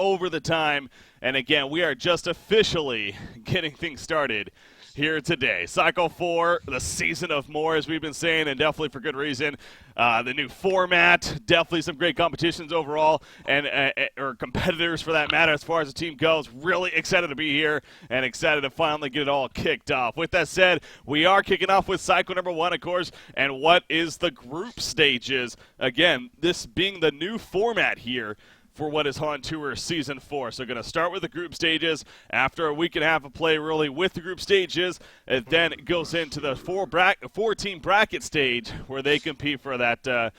over the time. And again, we are just officially getting things started here today. Cycle 4, the season of more, as we've been saying, and definitely for good reason. The new format, definitely some great competitions overall, and or competitors for that matter as far as the team goes. Really excited to be here and excited to finally get it all kicked off. With that said, we are kicking off with cycle number 1, of course, and what is the group stages. Again, this being the new format here for what is HON Tour Season 4. So going to start with the group stages. After a week and a half of play really with the group stages, it then goes into the four-team bracket stage where they compete for that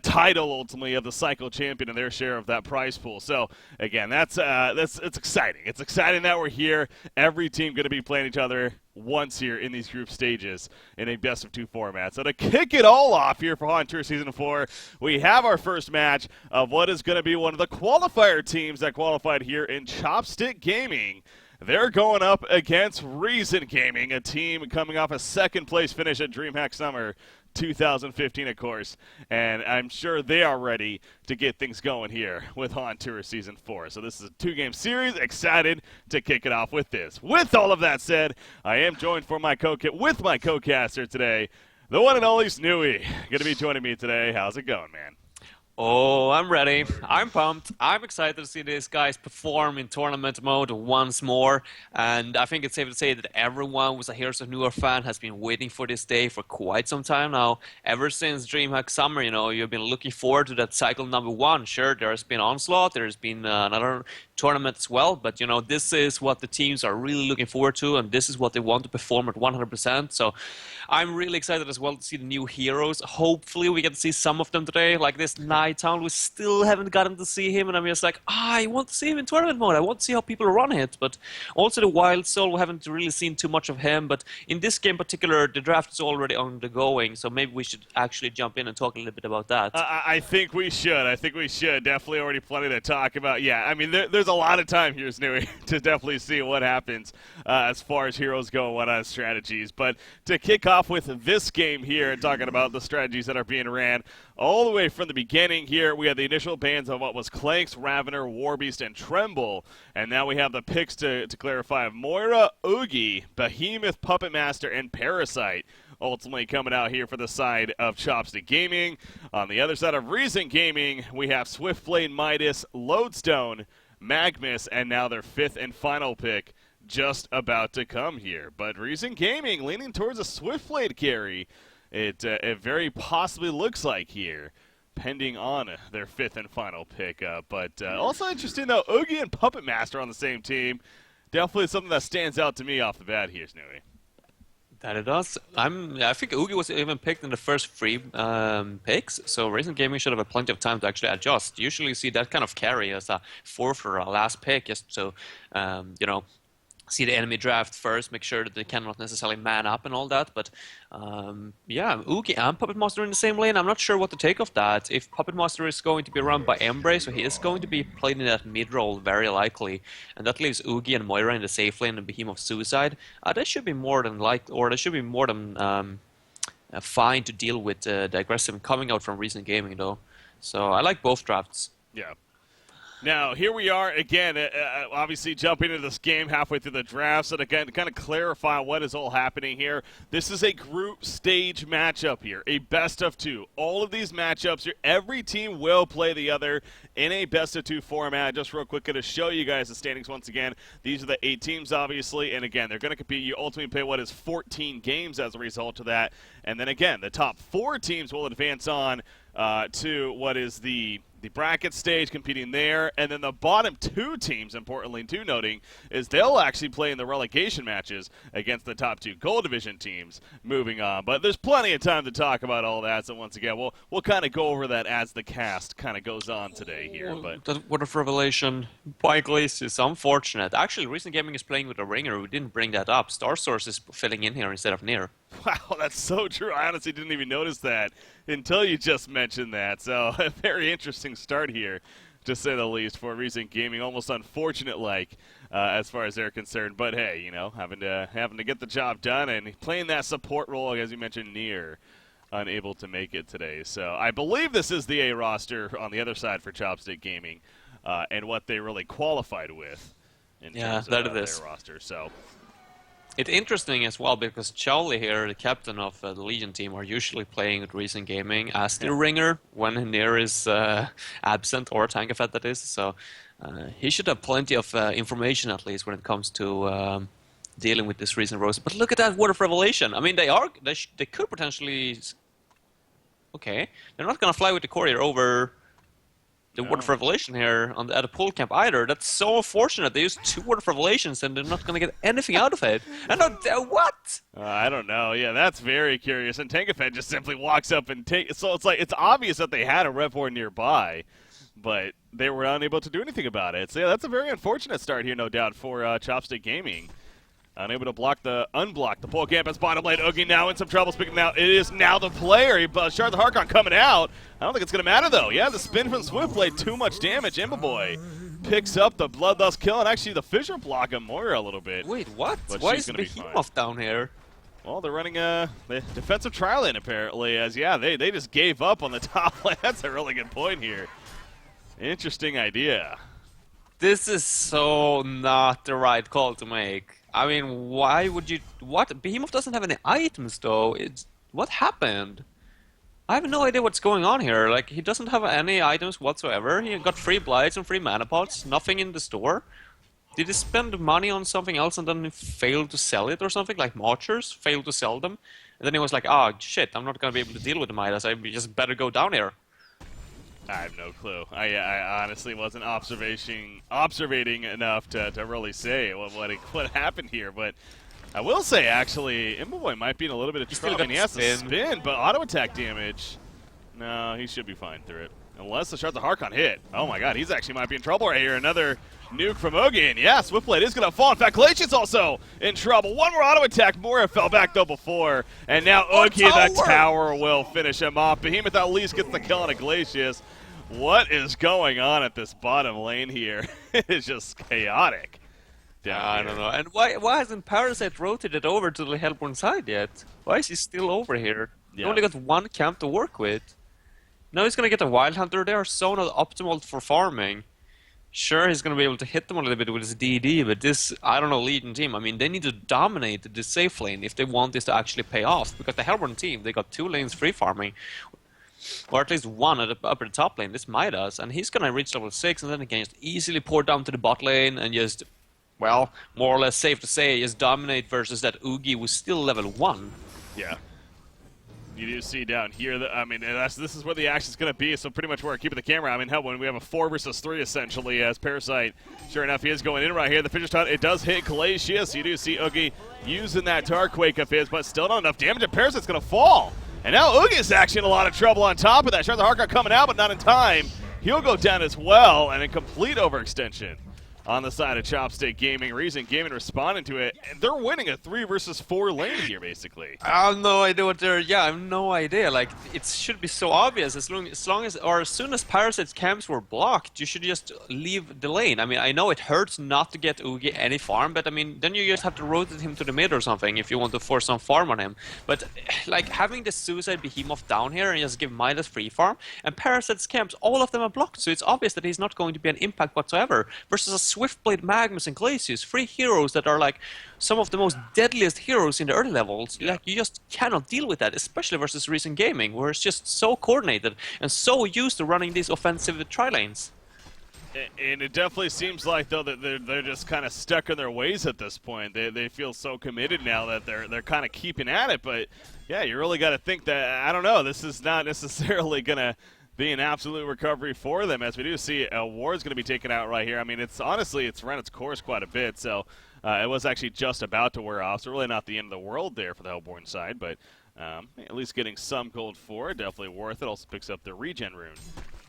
title ultimately of the cycle champion and their share of that prize pool. So again, it's exciting. It's exciting that we're here. Every team going to be playing each other once here in these group stages in a best-of-2 format. So to kick it all off here for HON Tour Season 4, we have our first match of what is going to be one of the qualifier teams that qualified here in Chopstick Gaming. They're going up against Reason Gaming, a team coming off a second-place finish at DreamHack Summer 2015, of course, and I'm sure they are ready to get things going here with HON Tour Season 4. So this is a 2-game series. Excited to kick it off with this. With all of that said, I am joined with my co-caster today, the one and only Snooey. Going to be joining me today. How's it going, man? Oh, I'm ready. I'm pumped. I'm excited to see these guys perform in tournament mode once more. And I think it's safe to say that everyone who's a Heroes of Newer fan has been waiting for this day for quite some time now. Ever since DreamHack Summer, you've been looking forward to that cycle number 1. Sure, there's been Onslaught, there's been another tournament as well, but this is what the teams are really looking forward to, and this is what they want to perform at 100%. So I'm really excited as well to see the new heroes. Hopefully we get to see some of them today, like this Nighttown. We still haven't gotten to see him, and I'm just like, I want to see him in tournament mode. I want to see how people run it. But also the Wild Soul, we haven't really seen too much of him, but in this game in particular, the draft is already undergoing, so maybe we should actually jump in and talk a little bit about that. I think we should. Definitely already plenty to talk about. Yeah, I mean, there's a lot of time here, Snooey, to definitely see what happens as far as heroes go, what are strategies. But to kick off with this game here and talking about the strategies that are being ran all the way from the beginning here, we had the initial bans of what was Clanks, Ravener, Warbeast, and Tremble. And now we have the picks to clarify of Moira, Oogie, Behemoth, Puppet Master, and Parasite. Ultimately coming out here for the side of Chopstick Gaming. On the other side of Reason Gaming, we have Swiftblade, Midas, Lodestone, Magnus, and now their 5th and final pick just about to come here. But Reason Gaming leaning towards a Swiftblade carry. It very possibly looks like here, pending on their 5th and final pick. But also interesting, though, Oogie and Puppet Master on the same team. Definitely something that stands out to me off the bat here, Snooey. That it does. I think Oogie was even picked in the first 3 picks, so Reason Gaming should have had plenty of time to actually adjust. Usually you see that kind of carry as a 4th or a last pick, just to, see the enemy draft first, make sure that they cannot necessarily man up and all that. But yeah, Oogie and Puppet Master in the same lane. I'm not sure what to take of that. If Puppet Master is going to be run by Embrace, so he is going to be played in that mid role very likely, and that leaves Oogie and Moira in the safe lane and Behemoth Suicide. They should be more than fine to deal with the aggressive coming out from Reason Gaming though. So I like both drafts. Yeah. Now, here we are again, obviously jumping into this game halfway through the draft. So, again, to kind of clarify what is all happening here, this is a group stage matchup here, a best-of-2. All of these matchups here, every team will play the other in a best-of-2 format. Just real quick to show you guys the standings once again. These are the 8 teams, obviously, and, again, they're going to compete. You ultimately play what is 14 games as a result of that. And then, again, the top 4 teams will advance on to what is the bracket stage, competing there, and then the bottom 2 teams, importantly too noting, is they'll actually play in the relegation matches against the top 2 Gold Division teams moving on. But there's plenty of time to talk about all that, so once again, we'll kind of go over that as the cast kind of goes on today here. But what a revelation. Mike Lease is unfortunate. Actually, Recent Gaming is playing with a ringer. We didn't bring that up. Star Source is filling in here instead of Near. Wow, that's so true. I honestly didn't even notice that until you just mentioned that. So a very interesting start here, to say the least, for Reason Gaming. Almost unfortunate-like as far as they're concerned. But hey, having to get the job done and playing that support role, as you mentioned, Near unable to make it today. So I believe this is the A roster on the other side for Chopstick Gaming. and what they really qualified with in terms that of it is. their roster. So. It's interesting as well because Charlie here, the captain of the Legion team, are usually playing with Reason Gaming as the ringer when Nir is absent, or Tankafet that is. So he should have plenty of information at least when it comes to dealing with this Reason Rose. But look at that Word of Revelation. I mean, they could potentially. Okay, they're not gonna fly with the courier over the Word of Revelation here at a pool camp either. That's so unfortunate. They used 2 Word of Revelations and they're not going to get anything out of it. And what? I don't know. Yeah, that's very curious. And Tankafed just simply walks up and takes. So it's obvious that they had a Rev 4 nearby, but they were unable to do anything about it. So yeah, that's a very unfortunate start here, no doubt, for Chopstick Gaming. Unable to unblock the pole camp as bottom lane. Oogie now in some trouble. Speaking now, it is now the player. Shard the Harkon coming out. I don't think it's going to matter, though. Yeah, the spin from Swiftblade, too much damage. Imbaboy picks up the Bloodlust kill, and actually the Fissure block on Moira a little bit. Wait, what? But Why she's is gonna be Behemoth down here? Well, they're running the defensive trial lane, apparently, as, yeah, they just gave up on the top lane. That's a really good point here. Interesting idea. This is so not the right call to make. I mean, why would you... What? Behemoth doesn't have any items, though. What happened? I have no idea what's going on here. Like, he doesn't have any items whatsoever. He got free blights and free mana pots. Nothing in the store. Did he spend money on something else and then he failed to sell it or something? Like Marchers? Failed to sell them? And then he was like, oh, shit, I'm not going to be able to deal with the Midas. I just better go down here. I have no clue. I honestly wasn't observating enough to really say what happened here. But I will say, actually, Imbaboy might be in a little bit of trouble. I mean, he has to spin, but auto attack damage. No, he should be fine through it. Unless the Shards of Harkon hit. Oh my god, he's actually might be in trouble right here. Another nuke from Oogie. And yeah, Swiftblade is going to fall. In fact, Glacius also in trouble. One more auto attack. Moira fell back though before. And now Oogie, the tower will finish him off. Behemoth at least gets the kill on a Glacius. What is going on at this bottom lane here? It's just chaotic. I don't know. And why hasn't Parasite rotated over to the Hellborn side yet? Why is he still over here? He only got 1 camp to work with. Now he's going to get a Wild Hunter. They are so not optimal for farming. Sure, he's going to be able to hit them a little bit with his DD, but this, I don't know, Legion team, I mean, they need to dominate the safe lane if they want this to actually pay off. Because the Hellborn team, they got 2 lanes free farming. Or at least 1 at the upper top lane, this Midas, and he's gonna reach level 6 and then he can just easily pour down to the bot lane and just, well, more or less safe to say, just dominate versus that Oogie who's still level 1. Yeah. You do see down here, I mean, this is where the action's going to be, so pretty much where we're keeping the camera. I mean, hell, when we have a 4 versus 3, essentially, as Parasite, sure enough, he is going in right here. The Fisher's Taunt, it does hit Glacius. You do see Oogie using that Tarquake of his, but still not enough damage, and Parasite's going to fall. And now Oogie's actually in a lot of trouble on top of that. Shards of Harkon coming out, but not in time. He'll go down as well, and a complete overextension on the side of Chopstick Gaming. Reason Gaming responding to it, and they're winning a 3 versus 4 lane here, basically. I have no idea what they're... Yeah, I have no idea. Like, it should be so obvious. As soon as Parasite's camps were blocked, you should just leave the lane. I mean, I know it hurts not to get Oogie any farm, but I mean, then you just have to rotate him to the mid or something if you want to force some farm on him. But, like, having the Suicide Behemoth down here and just give Midas free farm, and Parasite's camps, all of them are blocked, so it's obvious that he's not going to be an impact whatsoever. Versus a Swiftblade, Magnus, and Glacius, 3 heroes that are like some of the most deadliest heroes in the early levels. Like, you just cannot deal with that, especially versus Reason Gaming, where it's just so coordinated and so used to running these offensive tri-lanes. And it definitely seems like, though, that they're just kind of stuck in their ways at this point. They feel so committed now that they're kind of keeping at it. But, yeah, you really got to think that, I don't know, this is not necessarily going to be an absolute recovery for them, as we do see a ward's going to be taken out right here. I mean, it's honestly, it's run its course quite a bit, so it was actually just about to wear off, so really not the end of the world there for the Hellborn side, but at least getting some gold for it, definitely worth it. Also picks up the regen rune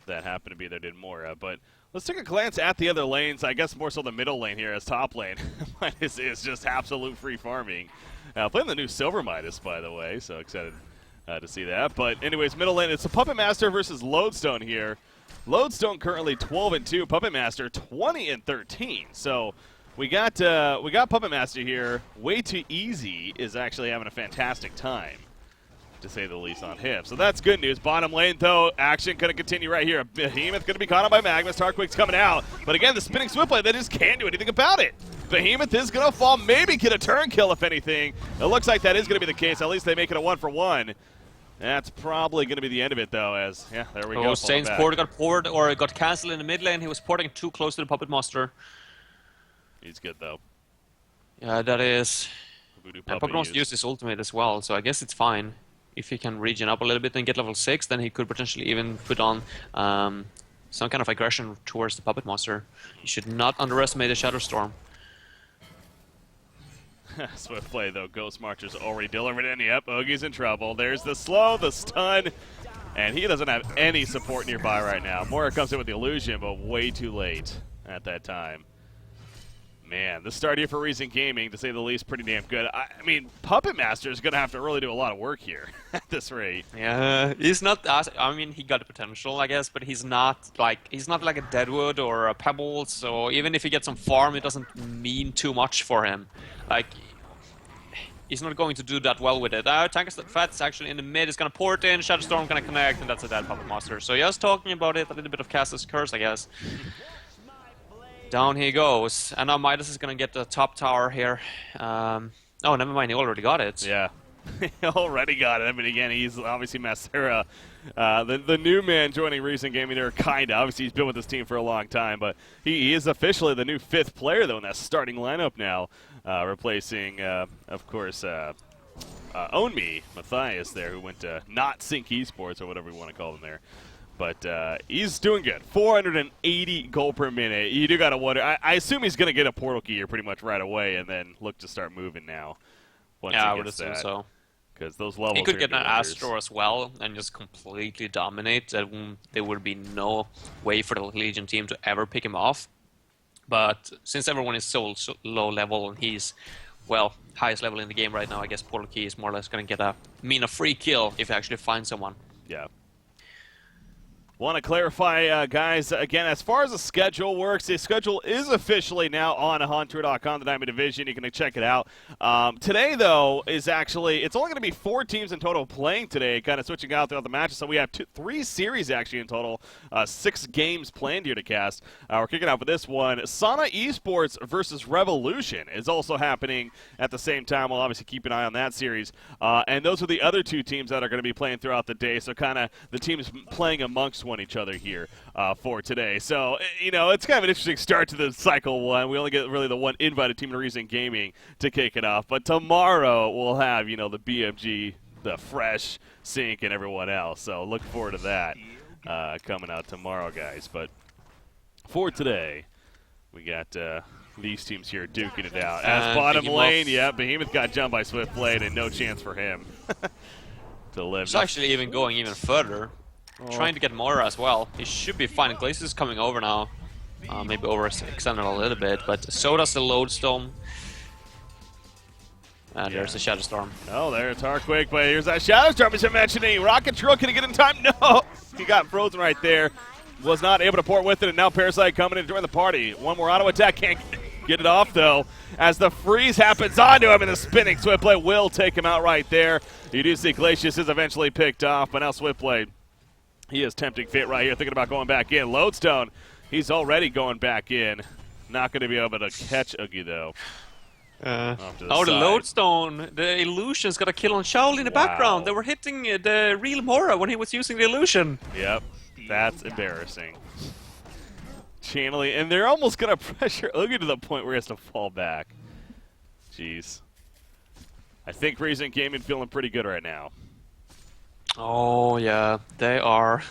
that happened to be there, did Moira. But let's take a glance at the other lanes. I guess more so the middle lane here as top lane. Midas is just absolute free farming. Playing the new Silver Midas, by the way, so excited to see that. But anyways, middle lane, it's a Puppet Master versus Lodestone here. Lodestone currently 12-2, Puppet Master 20-13. So we got Puppet Master here. Way Too Easy is actually having a fantastic time. to say the least, on him. So that's good news. Bottom lane, though, action going to continue right here. Behemoth going to be caught up by Magnus. Tarkwick's coming out. But again, the spinning swift blade, they just can't do anything about it. Behemoth is going to fall, maybe get a turn kill, if anything. It looks like that is going to be the case. At least they make it a 1-for-1. That's probably going to be the end of it, though, as, yeah, there we go. Saint's port got cancelled in the mid lane. He was porting too close to the Puppet Master. He's good, though. Yeah, that is. Voodoo And Puppet Puppet Master used his ultimate as well, so I guess it's fine. If he can regen up a little bit and get level 6, then he could potentially even put on some kind of aggression towards the Puppet Master. You should not underestimate the Shadow Storm. Swift play, though. Ghost Marcher's already delivered in. Yep, Oogie's in trouble. There's the slow, the stun, and he doesn't have any support nearby right now. Mora comes in with the illusion, but way too late at that time. Man, the start here for Reason Gaming, to say the least, pretty damn good. I mean, Puppet Master is going to have to really do a lot of work here at this rate. Yeah, he's not. I mean, he got the potential, I guess, but he's not like a Deadwood or a Pebbles. So even if he gets some farm, it doesn't mean too much for him. Like, he's not going to do that well with it. Fat's actually in the mid. Is going to port in. Shadow Storm going to connect, and that's a dead Puppet Master. So just talking about it, a little bit of Caster's curse, I guess. Down he goes, and now Midas is gonna get the top tower here. Oh, never mind, he already got it. Yeah, he already got it. I mean, again, he's obviously Masera, the new man joining Reason Gaming there, kinda. Obviously, he's been with this team for a long time, but he is officially the new 5th player, though, in that starting lineup now, replacing, of course, Own Me, Matthias there, who went to not Sync Esports, or whatever we want to call them there. But he's doing good. 480 gold per minute. You do got to wonder. I assume he's going to get a portal key here pretty much right away and then look to start moving now. Yeah, I would assume so. Because those levels. He could get an Astro as well and just completely dominate. There would be no way for the Legion team to ever pick him off. But since everyone is so low level and he's, well, highest level in the game right now, I guess portal key is more or less going to get a free kill if you actually find someone. Yeah. Want to clarify, guys, again, as far as the schedule works, the schedule is officially now on Hunter.com, the Diamond Division. You can check it out. Today, though, is actually, it's only going to be 4 teams in total playing today, kind of switching out throughout the matches. So we have 3 series, actually, in total, 6 games planned here to cast. We're kicking out for this one. Sana Esports versus Revolution is also happening at the same time. We'll obviously keep an eye on that series. And those are the other 2 teams that are going to be playing throughout the day, so kind of the teams playing amongst each other here for today. So, you know, it's kind of an interesting start to the Cycle 1. We only get really the one invited team to Reason Gaming to kick it off. But tomorrow we'll have, you know, the BMG, the Fresh, Sync, and everyone else. So look forward to that coming out tomorrow, guys. But for today, we got these teams here duking it out. As bottom lane, yeah, Behemoth got jumped by Swift Blade and no chance for him to live. He's actually even going even further. Trying to get Mora as well. He should be fine. Glacius is coming over now. Maybe overextended a little bit, but so does the Lodestone. And there's the Shadow Storm. Oh, there's Tarkwick, but here's that Shadow Storm as you're mentioning. Rocket Drill, can he get in time? No! He got frozen right there. Was not able to port with it, and now Parasite coming in to join the party. One more auto attack, can't get it off, though, as the freeze happens onto him, and the spinning Swiftblade will take him out right there. You do see Glacius is eventually picked off, but now Swiftblade, he is tempting fate right here, thinking about going back in. Lodestone, he's already going back in. Not going to be able to catch Oogie, though. The Lodestone, the illusion's got a kill on Shaoli in the background. They were hitting the real Mora when he was using the illusion. Yep, that's embarrassing. Channeling, and they're almost going to pressure Oogie to the point where he has to fall back. Jeez. I think Reason Gaming feeling pretty good right now. Oh yeah, they are.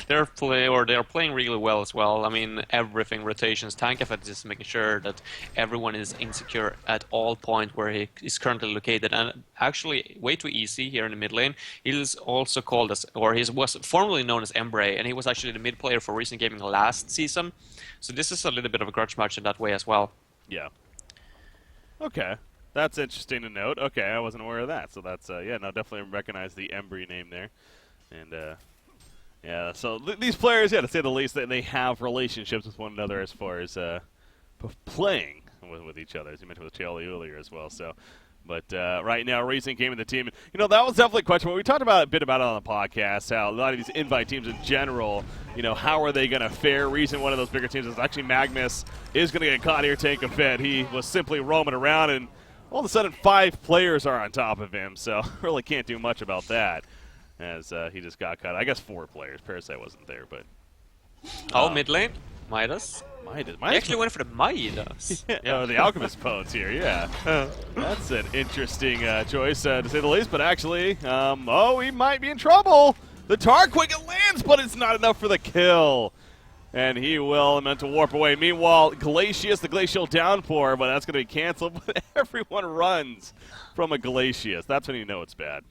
they're playing really well as well. I mean, everything rotations. Tankafet is just making sure that everyone is insecure at all point where he is currently located, and actually way too easy here in the mid lane. He is also called as, or he was formerly known as Embrae, and he was actually the mid player for Reason Gaming last season. So this is a little bit of a grudge match in that way as well. Yeah. Okay. That's interesting to note. Okay, I wasn't aware of that. So that's, yeah, no, definitely recognize the Embry name there. And, yeah, so these players, yeah, to say the least, they have relationships with one another as far as playing with each other, as you mentioned with Chaoli earlier as well. So But right now, Racing came in the team. You know, that was definitely a question. We talked about a bit about it on the podcast, how a lot of these invite teams in general, you know, how are they going to fare? Reason one of those bigger teams is actually Magnus is going to get caught here taking a fit. He was simply roaming around, and all of a sudden 5 players are on top of him, so really can't do much about that as he just got caught. I guess 4 players. Parasite wasn't there, but... mid lane? Midas? Midas. He actually went for the Midas. Oh, the Alchemist Poets here, yeah. That's an interesting choice, to say the least, but actually, he might be in trouble. The Tarquin, it lands, but it's not enough for the kill. And he will meant to warp away. Meanwhile, Glacius, the Glacial Downpour, but that's going to be canceled, but everyone runs from a Glacius. That's when you know it's bad.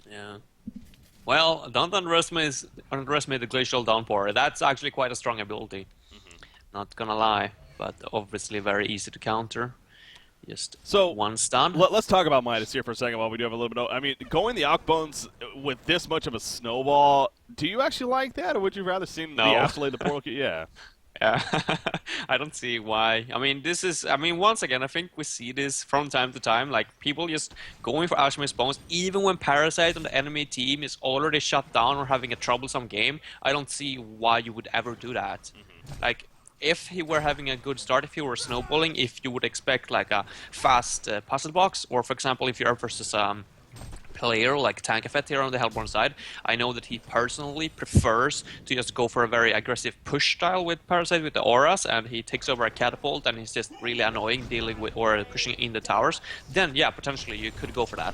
Yeah. Well, don't underestimate the Glacial Downpour. That's actually quite a strong ability. Not gonna lie, but obviously very easy to counter. Just one stun. Let's talk about Midas here for a second while we do have a little bit of... I mean, going the Alkbones with this much of a snowball, do you actually like that, or would you rather see the Astrolabe, the Portal Key? Yeah. Yeah, I don't see why. I mean, once again, I think we see this from time to time, like people just going for Alchemist Bones, even when Parasite on the enemy team is already shut down or having a troublesome game. I don't see why you would ever do that. Like, if he were having a good start, if he were snowballing, if you would expect like a fast puzzle box, or for example, if you're versus player like Tankafet here on the Hellborn side, I know that he personally prefers to just go for a very aggressive push style with Parasite with the auras, and he takes over a catapult and he's just really annoying dealing with or pushing in the towers. Then yeah, potentially you could go for that.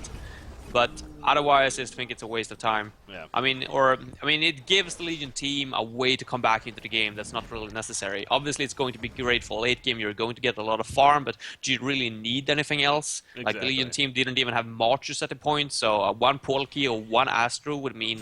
But otherwise, I just think it's a waste of time. Yeah. I mean, it gives the Legion team a way to come back into the game that's not really necessary. Obviously, it's going to be great for late game. You're going to get a lot of farm, but do you really need anything else? Exactly. Like, the Legion team didn't even have marches at the point, so one Portal Key or one Astro would mean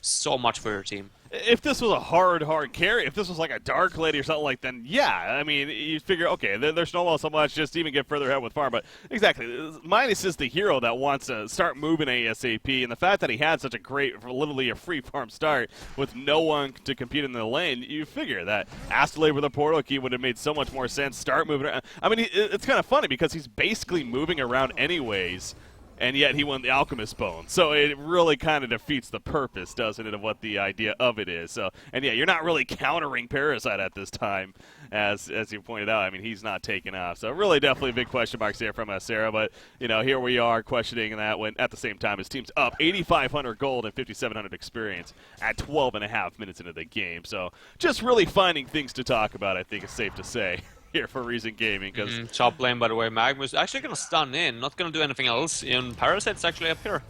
so much for your team. If this was a hard carry, if this was like a Dark Lady or something like that, then yeah, I mean, you figure, okay, they're snowball so much, just even get further ahead with farm. But exactly, Midas is the hero that wants to start moving ASAP, and the fact that he had such a great, literally a free farm start with no one to compete in the lane, you figure that Astrolabe with a Portal Key would have made so much more sense. Start moving around. I mean, it's kind of funny because he's basically moving around anyways, and yet he won the Alchemist Bone. So it really kind of defeats the purpose, doesn't it, of what the idea of it is. So, and yeah, you're not really countering Parasite at this time, as you pointed out. I mean, he's not taking off. So really definitely big question marks there from Sarah. But, you know, here we are questioning that when at the same time his team's up 8,500 gold and 5,700 experience at 12.5 minutes into the game. So just really finding things to talk about, I think is safe to say. Here for Reason Gaming, because top lane, by the way, Magnus actually gonna stun in, not gonna do anything else. And Parasite's actually up here.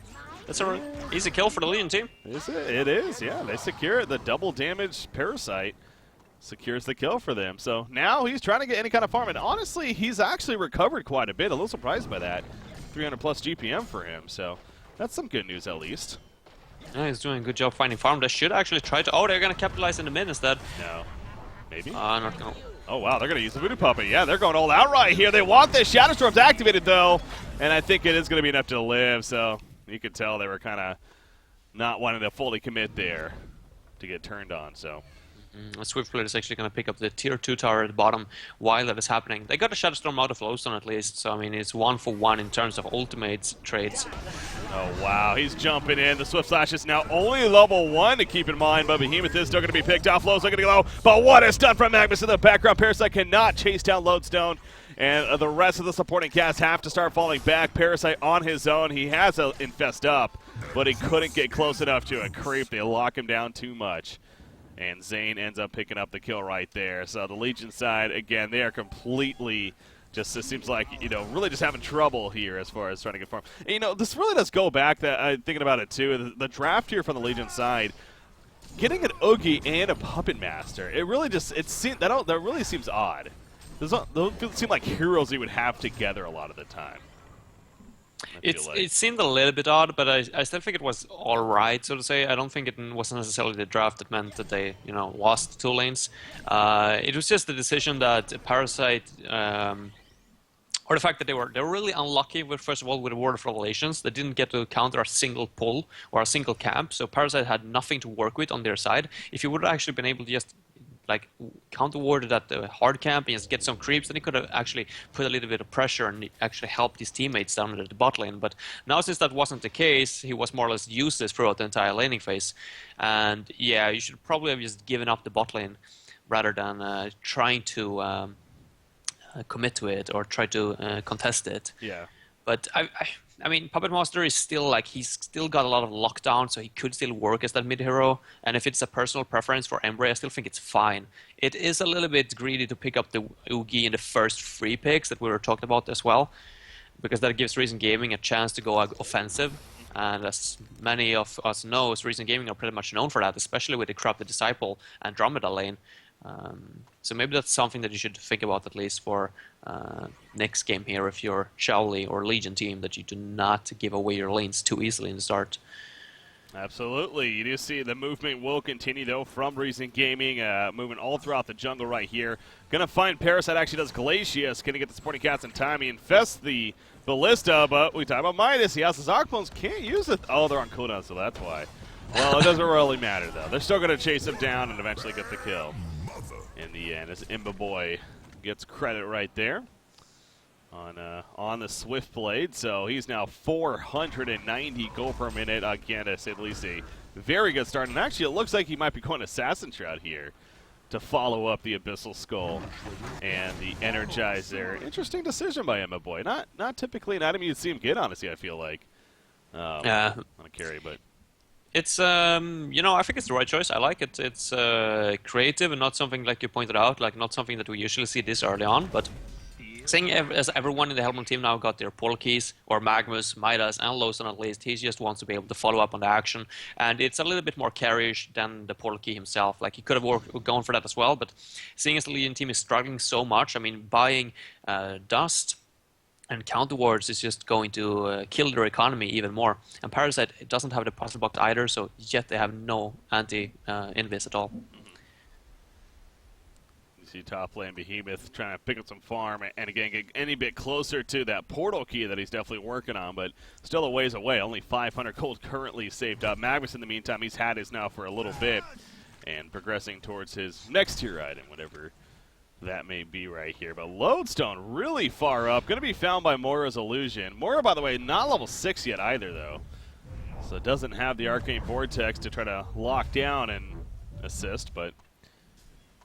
That's a easy kill for the Legion team. Is it? It is, yeah. They secure the double damage Parasite. Secures the kill for them. So now he's trying to get any kind of farm, and honestly, he's actually recovered quite a bit. A little surprised by that. 300 plus GPM for him, so that's some good news at least. Yeah, he's doing a good job finding farm. They should actually try to... Oh, they're gonna capitalize in the mid instead. No. Maybe? Not gonna... Oh, wow, they're going to use the Voodoo Puppet. Yeah, they're going all out right here. They want this. Shadow Storm's activated, though, and I think it is going to be enough to live, so you could tell they were kind of not wanting to fully commit there to get turned on, so... Swiftblade is actually going to pick up the tier 2 tower at the bottom while that is happening. They got a Shadow Storm out of Lowstone at least, so I mean it's 1-for-1 in terms of ultimates trades. Oh wow, he's jumping in. The Swift Slash is now only level 1 to keep in mind, but Behemoth is still going to be picked off. Low's looking to go, but what a stun from Magnus in the background. Parasite cannot chase down Lodestone, and the rest of the supporting cast have to start falling back. Parasite on his own. He has an Infest up, but he couldn't get close enough to a creep. They lock him down too much. And Zane ends up picking up the kill right there. So the Legion side, again, they are completely just, it seems like, you know, really just having trouble here as far as trying to get farm. And, you know, this really does go back, that I'm thinking about it too, the draft here from the Legion side, getting an Oogie and a Puppet Master, it really just, that really seems odd. Those seem like heroes you would have together a lot of the time. It seemed a little bit odd, but I still think it was all right, so to say. I don't think it was necessarily the draft that meant that they, you know, lost 2 lanes. It was just the decision that Parasite, or the fact that they were really unlucky with, first of all, with the Word of Revelations. They didn't get to counter a single pull or a single camp, so Parasite had nothing to work with on their side. If you would have actually been able to just like counter-warded at the hard camp and just get some creeps, then he could have actually put a little bit of pressure and actually helped his teammates down at the bot lane. But now, since that wasn't the case, he was more or less useless throughout the entire laning phase. And yeah, you should probably have just given up the bot lane rather than trying to commit to it or try to contest it. Yeah. But I mean, Puppet Master is still like, he's still got a lot of lockdown, so he could still work as that mid hero. And if it's a personal preference for Embry, I still think it's fine. It is a little bit greedy to pick up the Oogie in the first free picks that we were talking about as well, because that gives Reason Gaming a chance to go offensive. And as many of us know, Reason Gaming are pretty much known for that, especially with the Corrupted Disciple and Andromeda lane. So maybe that's something that you should think about at least for next game here if you're Shaoli or Legion team, that you do not give away your lanes too easily in the start. Absolutely. You do see the movement will continue, though, from Reason Gaming, moving all throughout the jungle right here. Going to find Parasite actually does Glacius. Going to get the supporting cats in time. He infests the Ballista, but we talk about Midas. He has his Arcbones, can't use it. Oh, they're on cooldown, so that's why. Well, it doesn't really matter, though. They're still going to chase him down and eventually get the kill in the end, as Imba Boy gets credit right there on the Swift Blade. So he's now 490 gold per minute. Again, to say the least, a very good start. And actually, it looks like he might be going Assassin Shroud here to follow up the Abyssal Skull and the Energizer. Interesting decision by Imba Boy. Not typically an item you'd see him get, honestly, I feel like. On a carry, but... It's, you know, I think it's the right choice. I like it. It's creative and not something, like you pointed out, like not something that we usually see this early on. But seeing as everyone in the Helmut team now got their portal keys, or Magnus, Midas, and Lawson at least, he just wants to be able to follow up on the action. And it's a little bit more carryish than the portal key himself. Like, he could have gone for that as well, but seeing as the Legion team is struggling so much, I mean, buying Dust and counter wards is just going to kill their economy even more. And Parasite doesn't have the puzzle box either, so yet they have no anti-invis at all. You see top lane Behemoth trying to pick up some farm, and again, get any bit closer to that portal key that he's definitely working on, but still a ways away. Only 500 gold currently saved up. Magnus, in the meantime, he's had his now for a little bit, and progressing towards his next tier item, whatever that may be right here. But Lodestone really far up. Going to be found by Moira's Illusion. Moira, by the way, not level 6 yet either, though. So it doesn't have the Arcane Vortex to try to lock down and assist, but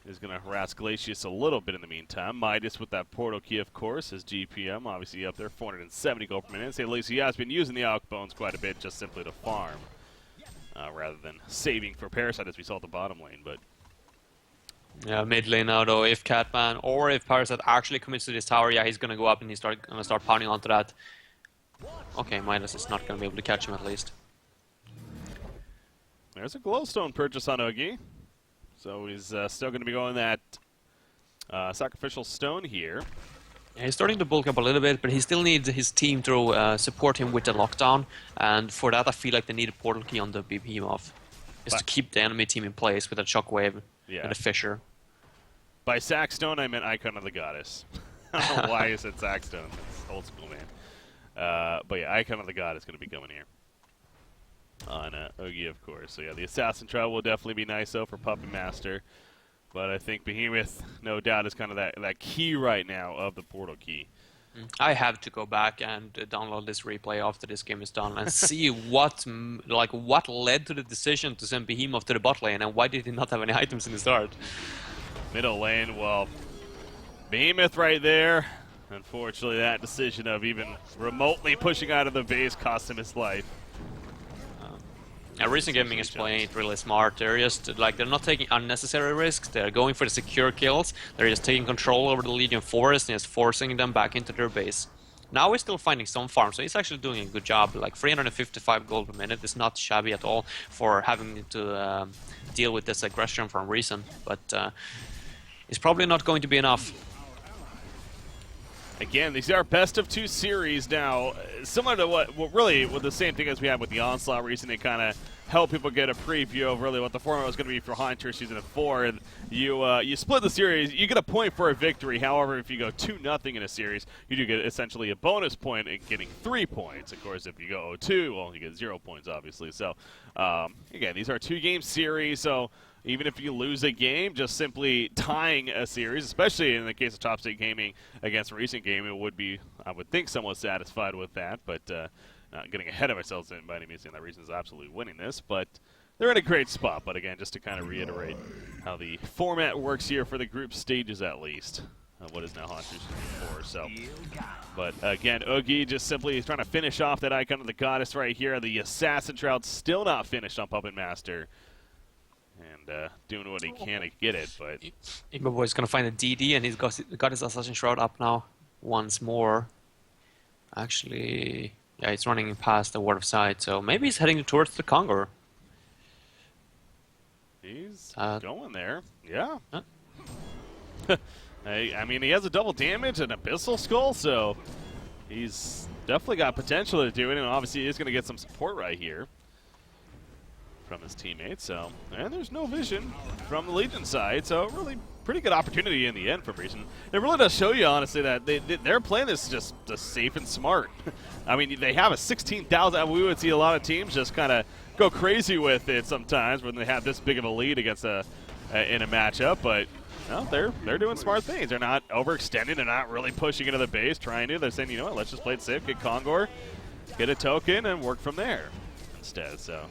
is going to harass Glacius a little bit in the meantime. Midas with that portal key, of course, his GPM obviously up there, 470 gold per minute. Say at least he has been using the Alk Bones quite a bit just simply to farm, rather than saving for Parasite as we saw at the bottom lane, but... Yeah, mid lane now though, if Catman or if Parasite actually commits to this tower, yeah, he's gonna go up and he's gonna start pounding onto that. Okay, Midas is not gonna be able to catch him at least. There's a glowstone purchase on Oogie. So he's still gonna be going that sacrificial stone here. Yeah, he's starting to bulk up a little bit, but he still needs his team to support him with the lockdown, and for that I feel like they need a portal key on the Behemoth. Just to keep the enemy team in place with a shockwave. Yeah. And a Fisher. By Sackstone, I meant Icon of the Goddess. I don't know why I said Sackstone. That's old school, man. But yeah, Icon of the God is going to be coming here. On Oogie, of course. So yeah, the Assassin Trial will definitely be nice, though, for Puppet Master. But I think Behemoth, no doubt, is kind of that key right now of the portal key. I have to go back and download this replay after this game is done and see what led to the decision to send Behemoth to the bot lane, and why did he not have any items in the start? Middle lane, well, Behemoth right there. Unfortunately, that decision of even remotely pushing out of the base cost him his life. Reason Gaming is playing it really smart. They're just like, they're not taking unnecessary risks. They're going for the secure kills. They're just taking control over the Legion Forest and just forcing them back into their base. Now we're still finding some farm, so he's actually doing a good job. Like 355 gold per minute is not shabby at all for having to deal with this aggression from Reason, but it's probably not going to be enough. Again, these are best of 2 series now, similar to what really the same thing as we had with the Onslaught. Reason they kind of help people get a preview of really what the format was going to be for Hunter Season 4. And you split the series. You get a point for a victory. However, if you go 2-0 in a series, you do get essentially a bonus point in getting 3 points. Of course, if you go 0-2, well, you get 0 points, obviously. So, again, these are 2-game series. So even if you lose a game, just simply tying a series, especially in the case of Top State Gaming against Recent Gaming, would be, I would think, somewhat satisfied with that. But not getting ahead of ourselves by any means, saying that Reason is absolutely winning this. But they're in a great spot. But again, just to kind of reiterate how the format works here for the group stages, at least. What is now Hunters 4. So, but again, Oogie just simply trying to finish off that icon of the goddess right here. The Assassin Shroud still not finished on Puppet Master. And doing what he can to get it, but Boy's gonna find a DD, and he's got his Assassin Shroud up now once more. Actually, yeah, he's running past the Ward of Sight, so maybe he's heading towards the Conqueror. He's going there, yeah. Huh? I mean, he has a double damage and Abyssal Skull, so he's definitely got potential to do it, and obviously he's going to get some support right here from his teammates. So, and there's no vision from the Legion side, so really pretty good opportunity in the end for Reason. It really does show you, honestly, that they're playing this just safe and smart. I mean, they have a 16,000. We would see a lot of teams just kind of go crazy with it sometimes when they have this big of a lead against in a matchup, but no, they're doing smart things. They're not overextending. They're not really pushing into the base, trying to. They're saying, you know what, let's just play it safe, get Kongor, get a token, and work from there instead. So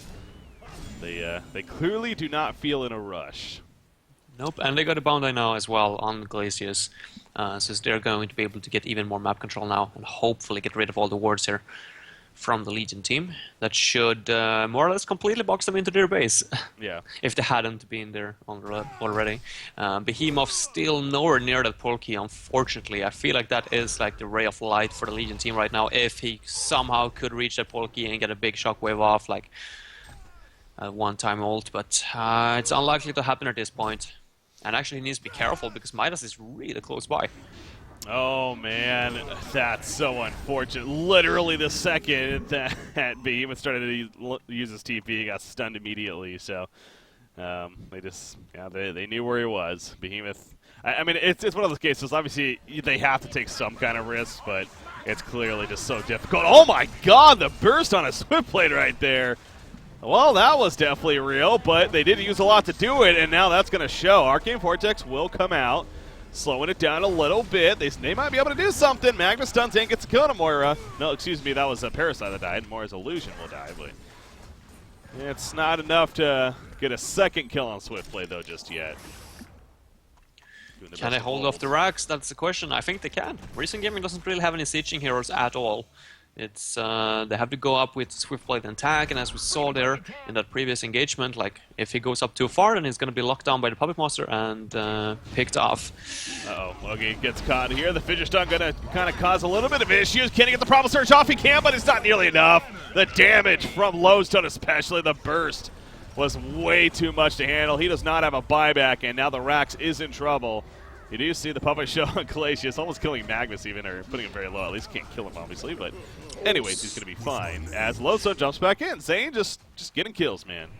they clearly do not feel in a rush. Nope, and they got a Boundai now as well on Glacius, since they're going to be able to get even more map control now and hopefully get rid of all the wards here from the Legion team. That should more or less completely box them into their base. Yeah. If they hadn't been there already. Behemoth still nowhere near that pull key, unfortunately. I feel like that is like the ray of light for the Legion team right now. If he somehow could reach that pull key and get a big shockwave off, like a one-time ult, but it's unlikely to happen at this point. And actually he needs to be careful because Midas is really close by. Oh man, that's so unfortunate. Literally the second that Behemoth started to use his TP, he got stunned immediately. So they knew where he was. Behemoth. I mean, it's one of those cases. Obviously, they have to take some kind of risk, but it's clearly just so difficult. Oh my God, the burst on a Swiftblade right there. Well, that was definitely real, but they did use a lot to do it, and now that's going to show. Arcane Vortex will come out, slowing it down a little bit. They might be able to do something. Magnus stuns and gets a kill on Moira. No, excuse me, that was a Parasite that died. Moira's illusion will die, but it's not enough to get a second kill on Swiftblade, though, just yet. Can they hold off the racks? That's the question. I think they can. Recent Gaming doesn't really have any sieging heroes at all. It's they have to go up with Swiftblade and tag, and as we saw there in that previous engagement, like if he goes up too far, then he's going to be locked down by the Puppet Master and picked off. Uh-oh, Logie gets caught here. The Fidget Stun going to kind of cause a little bit of issues. Can he get the Problem Surge off? He can, but it's not nearly enough. The damage from Lowstone, especially the burst, was way too much to handle. He does not have a buyback, and now the Rax is in trouble. You do see the puppet show on Glacius, almost killing Magnus even, or putting him very low. At least can't kill him, obviously, but anyways, he's going to be fine. As Lowstone jumps back in, Zane just getting kills, man.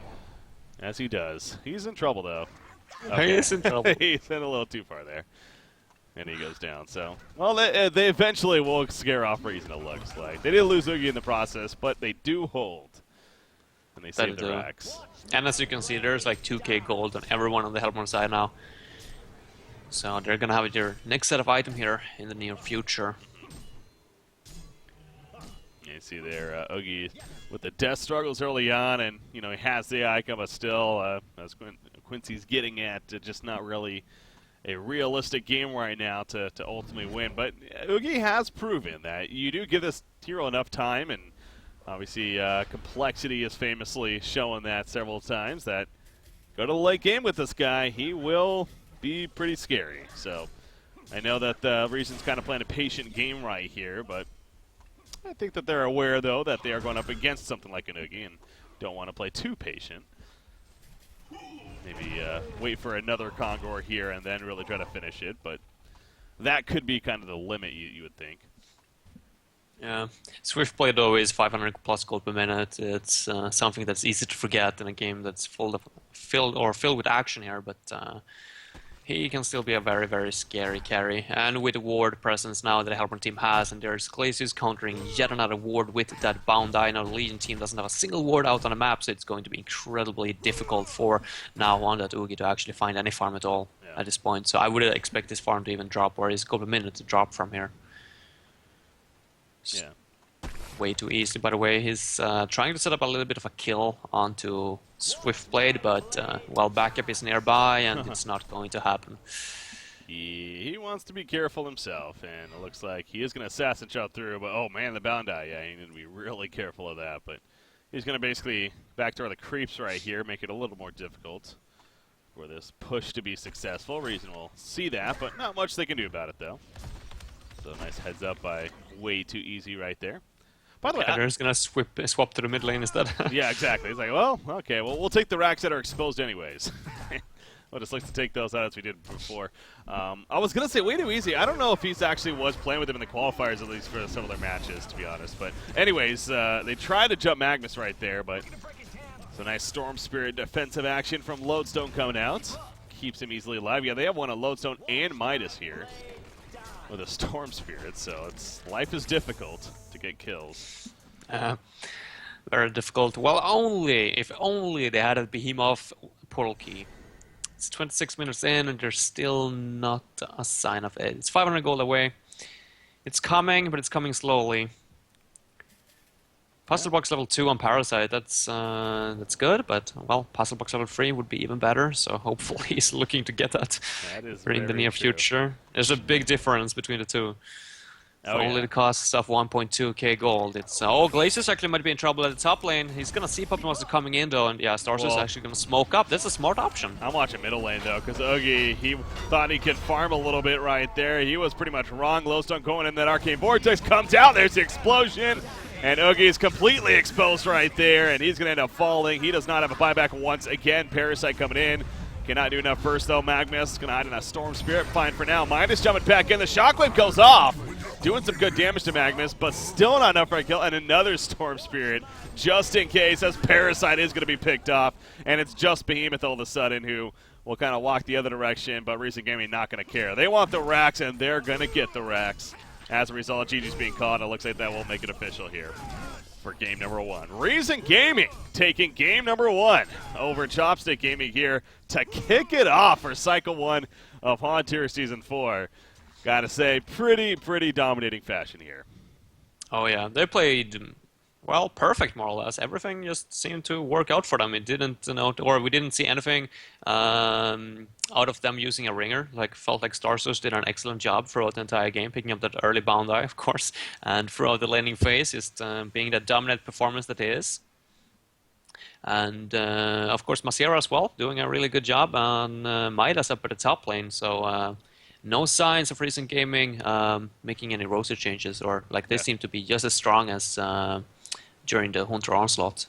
As he does. He's in trouble, though. Okay. He is in trouble. He's in a little too far there. And he goes down, so. Well, they eventually will scare off Reason, it looks like. They did lose Oogie in the process, but they do hold. And they save the Rax. And as you can see, there's like 2k gold on everyone on the Hellborn side now. So they're going to have their next set of item here in the near future. You see there, Oogie with the death struggles early on, and he has the icon, but still, as Quincy's getting at, just not really a realistic game right now to ultimately win. But Oogie has proven that you do give this hero enough time, and obviously Complexity is famously showing that several times, that go to the late game with this guy, he will be pretty scary. So I know that the Reason's kind of playing a patient game right here, but I think that they're aware, though, that they are going up against something like an Oogie and don't want to play too patient. Maybe wait for another Kongor here and then really try to finish it, but that could be kind of the limit, you would think. Yeah, Swift play though is 500 plus gold per minute. It's something that's easy to forget in a game that's filled with action here, but he can still be a very, very scary carry. And with the ward presence now that the Hellborn team has, and there's Glacius countering yet another ward with that Bound Eye. Now the Legion team doesn't have a single ward out on the map, so it's going to be incredibly difficult for now on that Oogie to actually find any farm at all at this point. So I would expect this farm to even drop, or his gold per minute to drop from here. Yeah. Way too easy. By the way, he's trying to set up a little bit of a kill onto Swiftblade, but well, backup is nearby, and it's not going to happen. He wants to be careful himself, and it looks like he is going to assassin shot through, but oh man, the Bound Eye, yeah, you need to be really careful of that, but he's going to basically backdoor the creeps right here, make it a little more difficult for this push to be successful. Reason will see that, but not much they can do about it, though. So nice heads up by Way Too Easy right there. By the way, they're just going to swap to the mid lane instead. Yeah, exactly. It's like, well, okay, well, we'll take the racks that are exposed anyways. We'll just like to take those out as we did before. I was going to say Way Too Easy. I don't know if he's actually was playing with him in the qualifiers, at least for some of their matches, to be honest. But anyways, they tried to jump Magnus right there, but it's a nice Storm Spirit defensive action from Lodestone coming out. Keeps him easily alive. Yeah, they have one on Lodestone and Midas here with a Storm Spirit, so life is difficult to get kills. Very difficult. Well, if only they had a Behemoth portal key. It's 26 minutes in, and there's still not a sign of it. It's 500 gold away. It's coming, but it's coming slowly. Puzzle box level 2 on Parasite, that's good, but well, puzzle box level 3 would be even better, so hopefully he's looking to get that in the near future. There's a big difference between the two. Only the costs of 1.2k gold. It's Glacius actually might be in trouble at the top lane. He's gonna see Puppet Monster coming in though, and yeah, Starcer's actually gonna smoke up. That's a smart option. I'm watching middle lane though, because Oogie, he thought he could farm a little bit right there. He was pretty much wrong. Lowstone going in, that Arcane Vortex comes out. There's the explosion. And Oogie is completely exposed right there, and he's going to end up falling. He does not have a buyback once again. Parasite coming in. Cannot do enough first, though. Magnus going to hide in a Storm Spirit. Fine for now. Midas jumping back in. The Shockwave goes off. Doing some good damage to Magnus, but still not enough for a kill. And another Storm Spirit, just in case, as Parasite is going to be picked off. And it's just Behemoth all of a sudden who will kind of walk the other direction, but Recent Gaming not going to care. They want the racks, and they're going to get the racks. As a result, GG's being caught. It looks like that will make it official here for game number 1. Reason Gaming taking game number 1 over Chopstick Gaming here to kick it off for Cycle 1 of Haunter Season 4. Gotta say, pretty dominating fashion here. Oh yeah, they played, well, perfect more or less. Everything just seemed to work out for them. It didn't, or we didn't see anything out of them using a ringer. Felt like Starsos did an excellent job throughout the entire game, picking up that early Bound Eye, of course, and throughout the laning phase, just being that dominant performance that it is. And of course, Masera as well, doing a really good job on Midas up at the top lane. So no signs of Recent Gaming making any roster changes, or they seem to be just as strong as during the Hunter Onslaught.